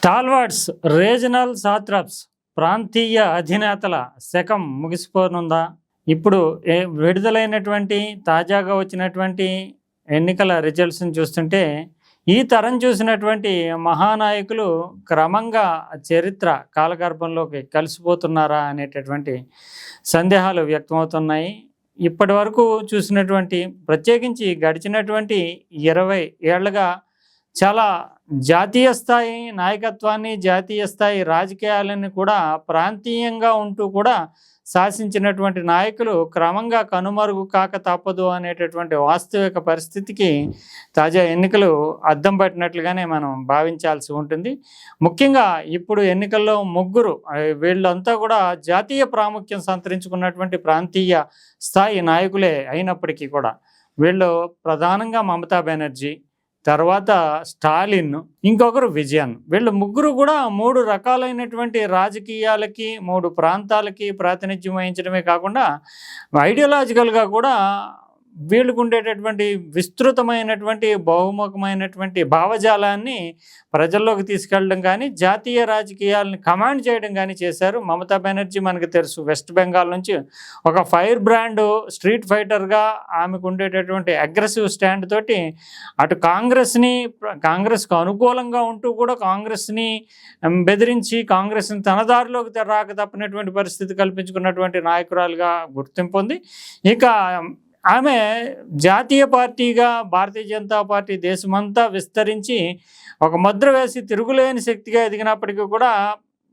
Stalwarts, regional సాత్రాప్స్, ప్రాంతీయ అధినేతల శకం ముగిసిపోనుందా? ఇప్పుడు విడుదలైనటువంటి తాజాగా వచ్చినటువంటి ఎన్నికల రిజల్ట్స్ని చూస్తుంటే ఈ తరం చూసినటువంటి మహానాయకులు క్రమంగా చరిత్ర కాలగర్భంలోకి కలిసిపోతున్నారా అనేటటువంటి సందేహాలు వ్యక్తమవుతున్నాయి. ఇప్పటి వరకు చూసినటువంటి ప్రత్యేకించి గడిచినటువంటి 20 ఏళ్లుగా చాలా జాతీయ స్థాయి నాయకత్వాన్ని, జాతీయ స్థాయి రాజకీయాలను కూడా ప్రాంతీయంగా ఉంటూ కూడా శాసించినటువంటి నాయకులు క్రమంగా కనుమరుగు కాక తప్పదు అనేటటువంటి వాస్తవిక పరిస్థితికి తాజా ఎన్నికలు అద్దం పట్టినట్లుగానే మనం భావించాల్సి ఉంటుంది. ముఖ్యంగా ఇప్పుడు ఎన్నికల్లో ముగ్గురు వీళ్ళంతా కూడా జాతీయ ప్రాముఖ్యం సంతరించుకున్నటువంటి ప్రాంతీయ స్థాయి నాయకులే అయినప్పటికీ కూడా వీళ్ళు ప్రధానంగా మమతా బెనర్జీ, తర్వాత స్టాలిన్, ఇంకొకరు విజయన్. వీళ్ళు ముగ్గురు కూడా 3 రకాలైనటువంటి రాజకీయాలకి, 3 ప్రాంతాలకి ప్రాతినిధ్యం వహించడమే కాకుండా ఐడియాలజికల్గా కూడా వీళ్ళకు ఉండేటటువంటి విస్తృతమైనటువంటి బహుముఖమైనటువంటి భావజాలాన్ని ప్రజల్లోకి తీసుకెళ్ళడం కానీ, జాతీయ రాజకీయాలను కమాండ్ చేయడం కానీ చేశారు. మమతా బెనర్జీ మనకు తెలుసు, వెస్ట్ బెంగాల్ నుంచి ఒక ఫైర్ బ్రాండ్ స్ట్రీట్ ఫైటర్గా ఆమెకు ఉండేటటువంటి అగ్రెసివ్ స్టాండ్ తోటి అటు కాంగ్రెస్కు అనుకూలంగా ఉంటూ కూడా కాంగ్రెస్ని బెదిరించి కాంగ్రెస్ని తన దారిలోకి రాక తప్పినటువంటి పరిస్థితి కల్పించుకున్నటువంటి నాయకురాలుగా గుర్తింపు ఉంది. ఇక ఆమె జాతీయ పార్టీగా భారతీయ జనతా పార్టీ దేశమంతా విస్తరించి ఒక ముద్ర వేసి తిరుగులేని శక్తిగా ఎదిగినప్పటికీ కూడా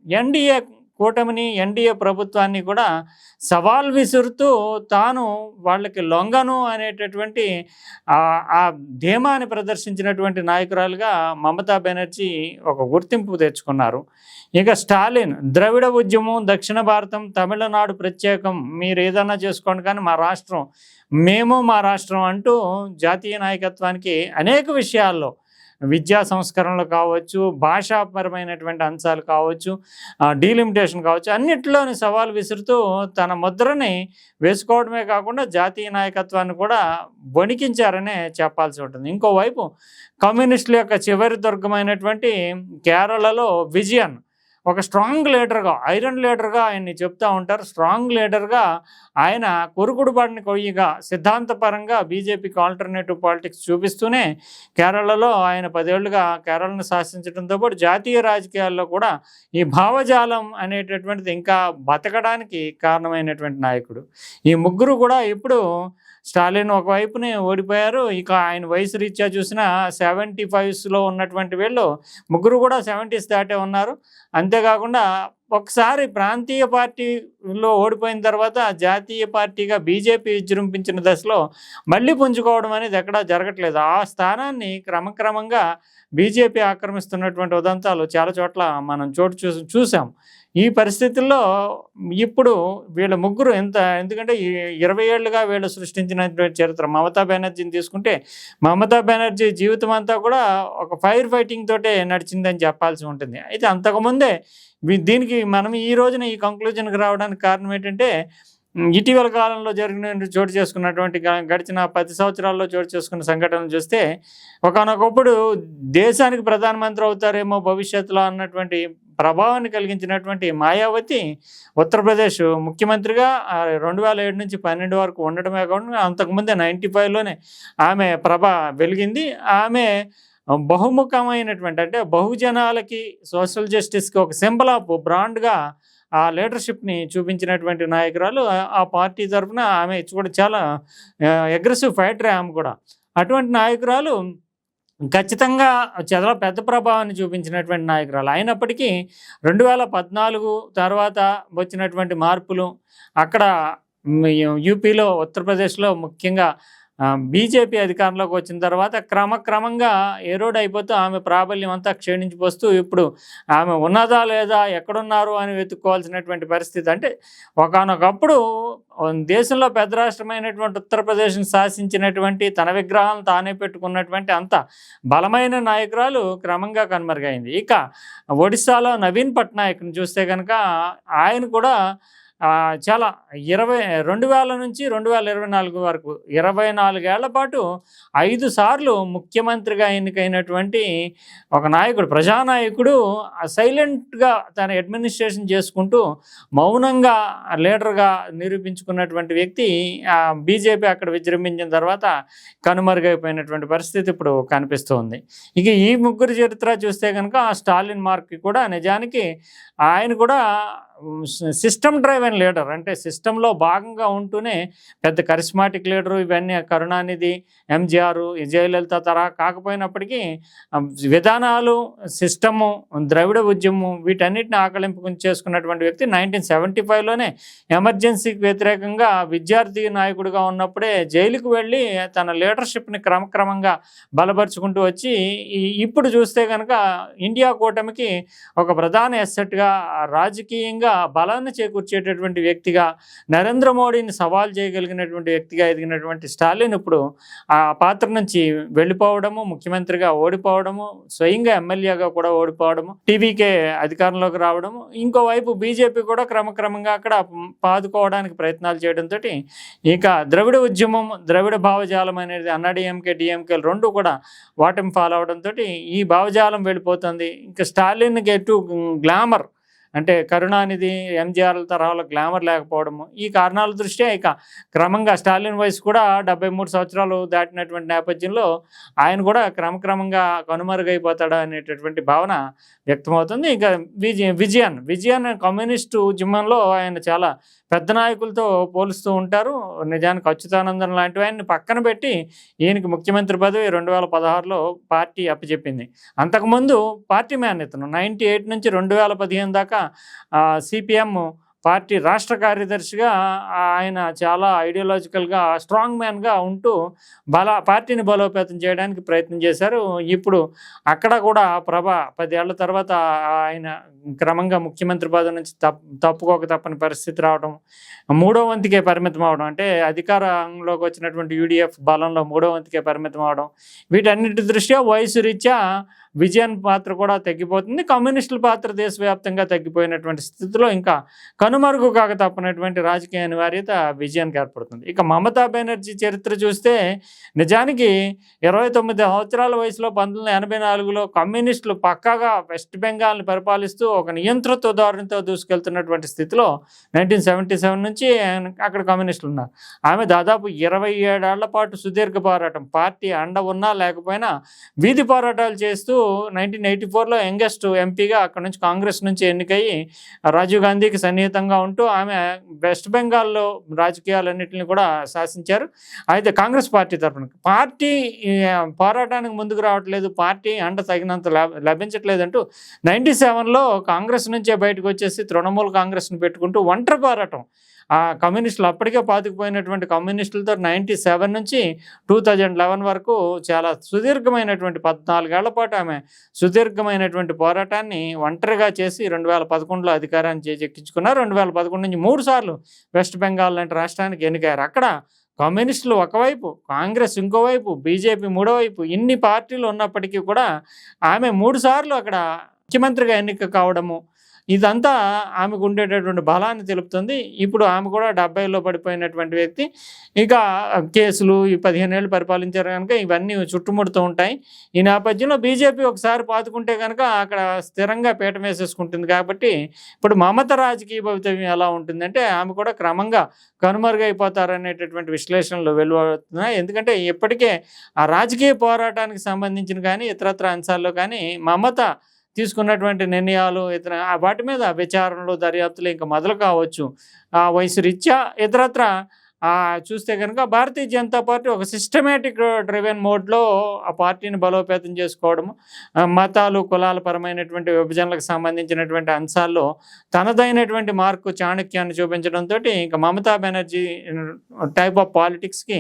ఎన్డీఏ కూటమిని, ఎన్డీఏ ప్రభుత్వాన్ని కూడా సవాల్ విసురుతూ తాను వాళ్ళకి లొంగను అనేటటువంటి ఆ ధీమాని ప్రదర్శించినటువంటి నాయకురాలుగా మమతా బెనర్జీ ఒక గుర్తింపు తెచ్చుకున్నారు. ఇక స్టాలిన్, ద్రవిడ ఉద్యమం, దక్షిణ భారతం, తమిళనాడు ప్రత్యేకం, మీరు ఏదన్నా చేసుకోండి కానీ మా రాష్ట్రం, మేము మా రాష్ట్రం అంటూ జాతీయ నాయకత్వానికి అనేక విషయాల్లో విద్యా సంస్కరణలు కావచ్చు, భాషాపరమైనటువంటి అంశాలు కావచ్చు, డీలిమిటేషన్ కావచ్చు, అన్నిటిలోని సవాల్ విసురుతూ తన ముద్రని వేసుకోవడమే కాకుండా జాతీయ నాయకత్వాన్ని కూడా వణికించారనే చెప్పాల్సి ఉంటుంది. ఇంకోవైపు కమ్యూనిస్టుల యొక్క చివరి దుర్గమైనటువంటి కేరళలో విజయన్ ఒక స్ట్రాంగ్ లీడర్గా, ఐరన్ లీడర్గా ఆయన్ని చెప్తూ ఉంటారు. స్ట్రాంగ్ లీడర్గా ఆయన కొరుకుడుబాటుని కొయ్యగా సిద్ధాంతపరంగా బీజేపీకి ఆల్టర్నేటివ్ పాలిటిక్స్ చూపిస్తూనే కేరళలో ఆయన 10 ఏళ్లుగా కేరళను శాసించడంతో పాటు జాతీయ రాజకీయాల్లో కూడా ఈ భావజాలం అనేటటువంటిది ఇంకా బతకడానికి కారణమైనటువంటి నాయకుడు. ఈ ముగ్గురు కూడా ఇప్పుడు స్టాలిన్ ఒకవైపునే ఓడిపోయారు. ఇక ఆయన వయసు రీత్యా చూసినా 75స్లో ఉన్నటువంటి వీళ్ళు ముగ్గురు కూడా 70s దాటే ఉన్నారు. అంతేకాకుండా ఒకసారి ప్రాంతీయ పార్టీలో ఓడిపోయిన తర్వాత జాతీయ పార్టీగా బీజేపీ విజృంభించిన దశలో మళ్ళీ పుంజుకోవడం అనేది ఎక్కడా జరగట్లేదు. ఆ స్థానాన్ని క్రమక్రమంగా బీజేపీ ఆక్రమిస్తున్నటువంటి ఉదంతాలు చాలా చోట్ల మనం చూసాం. ఈ పరిస్థితుల్లో ఇప్పుడు వీళ్ళ ముగ్గురు ఎందుకంటే 20 ఏళ్లుగా వీళ్ళు సృష్టించినటువంటి చరిత్ర. మమతా బెనర్జీని తీసుకుంటే మమతా బెనర్జీ జీవితం అంతా కూడా ఒక ఫైర్ ఫైటింగ్ తోటే నడిచిందని చెప్పాల్సి ఉంటుంది. అయితే అంతకుముందే దీనికి మనం ఈ రోజున ఈ కంక్లూజన్కి రావడానికి కారణం ఏంటంటే ఇటీవల కాలంలో చోటు చేసుకున్నటువంటి గడిచిన 10 సంవత్సరాల్లో చోటు చేసుకున్న సంఘటనలు చూస్తే ఒకానొకప్పుడు దేశానికి ప్రధానమంత్రి అవుతారేమో భవిష్యత్తులో అన్నటువంటి ప్రభావాన్ని కలిగించినటువంటి మాయావతి ఉత్తరప్రదేశ్ ముఖ్యమంత్రిగా 2007 నుంచి 12 వరకు ఉండడమే కాకుండా అంతకుముందే 95లోనే ఆమె ప్రభ వెలిగింది. ఆమె బహుముఖమైనటువంటి, అంటే బహుజనాలకి, సోషల్ జస్టిస్కి ఒక సింబల్ ఆఫ్ బ్రాండ్గా ఆ లీడర్షిప్ని చూపించినటువంటి నాయకురాలు. ఆ పార్టీ తరఫున ఆమె కూడా చాలా అగ్రెసివ్ ఫైటర్ ఆమె కూడా. అటువంటి నాయకురాలు ఖచ్చితంగా చాలా పెద్ద ప్రభావాన్ని చూపించినటువంటి నాయకురాలు. అయినప్పటికీ 2014 తర్వాత వచ్చినటువంటి మార్పులు, అక్కడ యూపీలో, ఉత్తరప్రదేశ్లో ముఖ్యంగా బీజేపీ అధికారంలోకి వచ్చిన తర్వాత క్రమక్రమంగా ఎరోడ్ అయిపోతూ ఆమె ప్రాబల్యం అంతా క్షీణించిపోస్తూ ఇప్పుడు ఆమె ఉన్నదా లేదా, ఎక్కడున్నారు అని వెతుక్కోవాల్సినటువంటి పరిస్థితి. అంటే ఒకానొకప్పుడు దేశంలో పెద్ద రాష్ట్రమైనటువంటి ఉత్తరప్రదేశ్ని శాసించినటువంటి, తన విగ్రహాలను తానే పెట్టుకున్నటువంటి అంత బలమైన నాయకురాలు క్రమంగా కనుమరుగైంది. ఇక ఒడిశాలో నవీన్ పట్నాయక్ని చూస్తే కనుక ఆయన కూడా చాలా 2000 నుంచి 2024 వరకు 24 ఏళ్ల పాటు 5 సార్లు ముఖ్యమంత్రిగా ఎన్నికైనటువంటి ఒక నాయకుడు, ప్రజానాయకుడు సైలెంట్గా తన అడ్మినిస్ట్రేషన్ చేసుకుంటూ మౌనంగా లీడర్గా నిరూపించుకున్నటువంటి వ్యక్తి బీజేపీ అక్కడ విజృంభించిన తర్వాత కనుమరుగైపోయినటువంటి పరిస్థితి ఇప్పుడు కనిపిస్తుంది. ఇక ఈ ముగ్గురు చరిత్ర చూస్తే కనుక స్టాలిన్ మార్క్ కూడా నిజానికి ఆయన కూడా సిస్టమ్ డ్రైవెన్ లీడర్, అంటే సిస్టంలో భాగంగా ఉంటూనే పెద్ద కరిస్మాటిక్ లీడరు. ఇవన్నీ కరుణానిధి, ఎంజీఆర్, జయలలిత తరహా కాకపోయినప్పటికీ విధానాలు, సిస్టము, ద్రవిడ ఉద్యమం వీటన్నిటిని ఆకలింపు చేసుకున్నటువంటి వ్యక్తి. 1975లోనే ఎమర్జెన్సీకి వ్యతిరేకంగా విద్యార్థి నాయకుడిగా ఉన్నప్పుడే జైలుకు వెళ్ళి తన లీడర్షిప్ని క్రమక్రమంగా బలపరుచుకుంటూ వచ్చి ఇప్పుడు చూస్తే కనుక ఇండియా కూటమికి ఒక ప్రధాన ఎస్సెట్గా, రాజకీయంగా బలాన్ని చేకూర్చేటటువంటి వ్యక్తిగా, నరేంద్ర మోడీని సవాల్ చేయగలిగినటువంటి వ్యక్తిగా ఎదిగినటువంటి స్టాలిన్ ఇప్పుడు ఆ పాత్ర నుంచి వెళ్ళిపోవడము, ముఖ్యమంత్రిగా ఓడిపోవడము, స్వయంగా ఎమ్మెల్యేగా కూడా ఓడిపోవడము, టీవీకే అధికారంలోకి రావడము, ఇంకోవైపు బీజేపీ కూడా క్రమక్రమంగా అక్కడ పాదుకోవడానికి ప్రయత్నాలు చేయడంతో ఇక ద్రవిడ ఉద్యమం, ద్రవిడ భావజాలం అనేది అన్నాడీఎంకే, డిఎంకేలు రెండు కూడా ఓటమి పాలవడంతో ఈ భావజాలం వెళ్ళిపోతుంది. ఇంకా స్టాలిన్కి ఎటు గ్లామర్, అంటే కరుణానిధి, ఎంజీఆర్ల తరహాలో గ్లామర్ లేకపోవడము, ఈ కారణాల దృష్ట్యా ఇక క్రమంగా స్టాలిన్ వయసు కూడా 73 సంవత్సరాలు దాటినటువంటి నేపథ్యంలో ఆయన కూడా క్రమక్రమంగా కనుమరుగైపోతాడా అనేటటువంటి భావన వ్యక్తమవుతుంది. ఇక విజయన్ కమ్యూనిస్టు ఉద్యమంలో ఆయన చాలా పెద్ద నాయకులతో పోలుస్తూ ఉంటారు. నిజానికి అచ్యుతానందన్ లాంటి ఆయన్ని పక్కన పెట్టి ఈయనకి ముఖ్యమంత్రి పదవి 2016లో పార్టీ అప్పచెప్పింది. అంతకుముందు పార్టీ మ్యాన్ ఇతను 98 నుంచి 2015 దాకా సిపిఎం పార్టీ రాష్ట్ర కార్యదర్శిగా ఆయన చాలా ఐడియాలజికల్గా స్ట్రాంగ్ మ్యాన్గా ఉంటూ పార్టీని బలోపేతం చేయడానికి ప్రయత్నం చేశారు. ఇప్పుడు అక్కడ కూడా 10 ఏళ్ల తర్వాత ఆయన క్రమంగా ముఖ్యమంత్రి పదవి నుంచి తప్పుకోక తప్పని పరిస్థితి రావడం, 3వ వంతుకే పరిమితం అవడం, అంటే అధికారంలోకి వచ్చినటువంటి యూడిఎఫ్ బలంలో 3వ వంతుకే పరిమితం అవడం, వీటన్నిటి దృష్ట్యా వయసు రీత్యా విజయన్ పాత్ర కూడా తగ్గిపోతుంది. కమ్యూనిస్టుల పాత్ర దేశవ్యాప్తంగా తగ్గిపోయినటువంటి స్థితిలో ఇంకా కనుమరుగు కాక తప్పనటువంటి రాజకీయ అనివార్యత విజయానికి ఏర్పడుతుంది. ఇక మమతా బెనర్జీ చరిత్ర చూస్తే నిజానికి 29 సంవత్సరాల వయసులో 1984లో కమ్యూనిస్టులు పక్కాగా వెస్ట్ బెంగాల్ని పరిపాలిస్తూ ఒక నియంతృత్వ ధోరణితో దూసుకెళ్తున్నటువంటి స్థితిలో 1977 నుంచి అక్కడ కమ్యూనిస్టులు ఉన్నారు. ఆమె దాదాపు 27 ఏళ్ల పాటు సుదీర్ఘ పోరాటం, పార్టీ అండ ఉన్నా లేకపోయినా వీధి పోరాటాలు చేస్తూ 1984లో యంగెస్ట్ ఎంపీగా అక్కడ నుంచి కాంగ్రెస్ నుంచి ఎన్నికయ్యి రాజీవ్ గాంధీకి సన్నిహితంగా ఉంటూ ఆమె వెస్ట్ బెంగాల్లో రాజకీయాలన్నింటినీ కూడా శాసించారు. అయితే కాంగ్రెస్ పార్టీ తరఫున పార్టీ పోరాటానికి ముందుకు రావట్లేదు, పార్టీ అండ తగినంత లభించట్లేదంటూ 97లో కాంగ్రెస్ నుంచే బయటకు వచ్చేసి తృణమూల్ కాంగ్రెస్ని పెట్టుకుంటూ ఒంటరి పోరాటం, ఆ కమ్యూనిస్టులు అప్పటికే పాతుకుపోయినటువంటి కమ్యూనిస్టులతో 97 నుంచి 2011 వరకు చాలా సుదీర్ఘమైనటువంటి 14 ఏళ్ల పాటు ఆమె సుదీర్ఘమైనటువంటి పోరాటాన్ని ఒంటరిగా చేసి 2011లో అధికారాన్ని చేజెక్కించుకున్నారు. 2011 నుంచి 3 సార్లు వెస్ట్ బెంగాల్ లాంటి రాష్ట్రానికి ఎన్నికయ్యారు. అక్కడ కమ్యూనిస్టులు ఒకవైపు, కాంగ్రెస్ ఇంకోవైపు, బీజేపీ మూడో వైపు, ఇన్ని పార్టీలు ఉన్నప్పటికీ కూడా ఆమె 3 సార్లు అక్కడ ముఖ్యమంత్రిగా ఎన్నిక కావడము, ఇదంతా ఆమెకు ఉండేటటువంటి బలాన్ని తెలుపుతుంది. ఇప్పుడు ఆమె కూడా 70లో పడిపోయినటువంటి వ్యక్తి. ఇక కేసులు ఈ 15 ఏళ్ళు పరిపాలించారు కనుక ఇవన్నీ చుట్టుముడుతూ ఉంటాయి. ఈ నేపథ్యంలో బీజేపీ ఒకసారి పాతుకుంటే కనుక అక్కడ స్థిరంగా పీఠం వేసేసుకుంటుంది. కాబట్టి ఇప్పుడు మమత రాజకీయ భవితవ్యం ఎలా ఉంటుందంటే ఆమె కూడా క్రమంగా కనుమరుగైపోతారనేటటువంటి విశ్లేషణలు వెలువడుతున్నాయి. ఎందుకంటే ఇప్పటికే ఆ రాజకీయ పోరాటానికి సంబంధించిన కానీ ఇతరత్ర అంశాల్లో కానీ మమత తీసుకున్నటువంటి నిర్ణయాలు ఇతర వాటి మీద విచారణలు, దర్యాప్తులు ఇంకా మొదలు కావచ్చు. ఆ వయసు రీత్యా ఇతరత్ర చూస్తే కనుక భారతీయ జనతా పార్టీ ఒక సిస్టమేటిక్ డ్రివెన్ మోడ్లో ఆ పార్టీని బలోపేతం చేసుకోవడము, మతాలు, కులాల పరమైనటువంటి విభజనలకు సంబంధించినటువంటి అంశాల్లో తనదైనటువంటి మార్కు, చాణక్యాన్ని చూపించడంతో ఇంకా మమతా బెనర్జీ టైప్ ఆఫ్ పాలిటిక్స్కి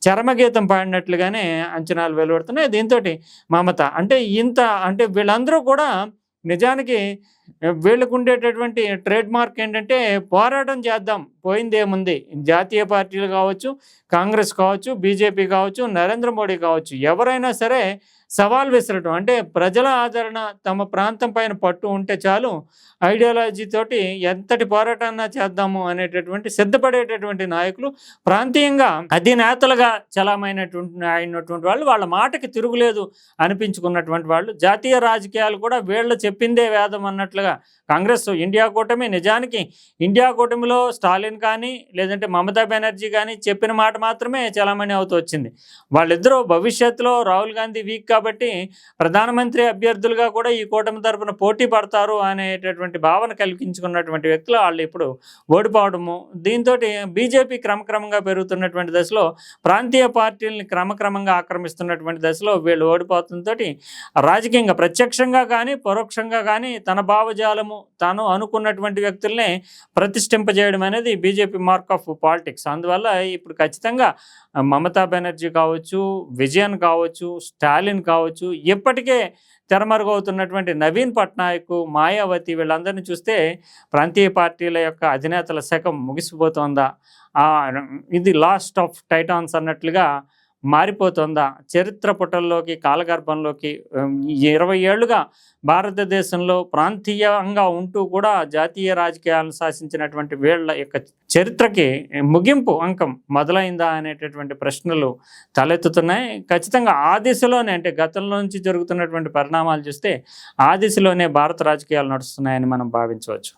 చరమగీతం పాడినట్లుగానే అంచనాలు వెలువడుతున్నాయి. దీంతో మమత అంటే వీళ్ళందరూ కూడా నిజానికి వీళ్ళకు ఉండేటటువంటి ట్రేడ్ మార్క్ ఏంటంటే పోరాటం చేద్దాం, పోయిందేముంది. జాతీయ పార్టీలు కావచ్చు, కాంగ్రెస్ కావచ్చు, బీజేపీ కావచ్చు, నరేంద్ర మోడీ కావచ్చు, ఎవరైనా సరే సవాల్ విసరటం. అంటే ప్రజల ఆదరణ, తమ ప్రాంతం పైన పట్టు ఉంటే చాలు, ఐడియాలజీ తోటి ఎంతటి పోరాటాన్నా చేద్దాము అనేటటువంటి సిద్ధపడేటటువంటి నాయకులు, ప్రాంతీయంగా అధినేతలుగా అయినటువంటి వాళ్ళు, వాళ్ళ మాటకి తిరుగులేదు అనిపించుకున్నటువంటి వాళ్ళు. జాతీయ రాజకీయాలు కూడా వీళ్ళు చెప్పిందే వేదం అన్నట్లుగా కాంగ్రెస్ ఇండియా కూటమి, నిజానికి ఇండియా కూటమిలో స్టాలిన్ కానీ లేదంటే మమతా బెనర్జీ కానీ చెప్పిన మాట మాత్రమే చలామణి అవుతూ వచ్చింది. వాళ్ళిద్దరూ భవిష్యత్తులో రాహుల్ గాంధీ వీక్ కాబట్టి ప్రధానమంత్రి అభ్యర్థులుగా కూడా ఈ కూటమి తరఫున పోటీ పడతారు అనేటటువంటి భావన కల్పించుకున్నటువంటి వ్యక్తులు వాళ్ళు ఇప్పుడు ఓడిపోవడము. దీంతో బీజేపీ క్రమక్రమంగా పెరుగుతున్నటువంటి దశలో, ప్రాంతీయ పార్టీలని క్రమక్రమంగా ఆక్రమిస్తున్నటువంటి దశలో వీళ్ళు ఓడిపోతుంతో రాజకీయంగా ప్రత్యక్షంగా కానీ పరోక్షంగా కానీ తన భావజాలము, తాను అనుకున్నటువంటి వ్యక్తుల్ని ప్రతిష్ఠింపజేయడం అనేది బీజేపీ మార్క్ ఆఫ్ పాలిటిక్స్. అందువల్ల ఇప్పుడు ఖచ్చితంగా మమతా బెనర్జీ కావచ్చు, విజయన్ కావచ్చు, స్టాలిన్ కావచ్చు, ఇప్పటికే తెరమరుగవుతున్నటువంటి నవీన్ పట్నాయక్, మాయావతి, వీళ్ళందరినీ చూస్తే ప్రాంతీయ పార్టీల యొక్క అధినేతల శకం ముగిసిపోతుందా, ఇది లాస్ట్ ఆఫ్ టైటాన్స్ అన్నట్లుగా మారిపోతుందా? చరిత్ర పుటల్లోకి, కాలగర్భంలోకి 20 ఏళ్లుగా భారతదేశంలో ప్రాంతీయంగా ఉంటూ కూడా జాతీయ రాజకీయాలను శాసించినటువంటి వీళ్ళ యొక్క చరిత్రకి ముగింపు అంకం మొదలైందా అనేటటువంటి ప్రశ్నలు తలెత్తుతున్నాయి. ఖచ్చితంగా ఆ దిశలోనే, అంటే గతంలో నుంచి జరుగుతున్నటువంటి పరిణామాలు చూస్తే ఆ దిశలోనే భారత రాజకీయాలు నడుస్తున్నాయని మనం భావించవచ్చు.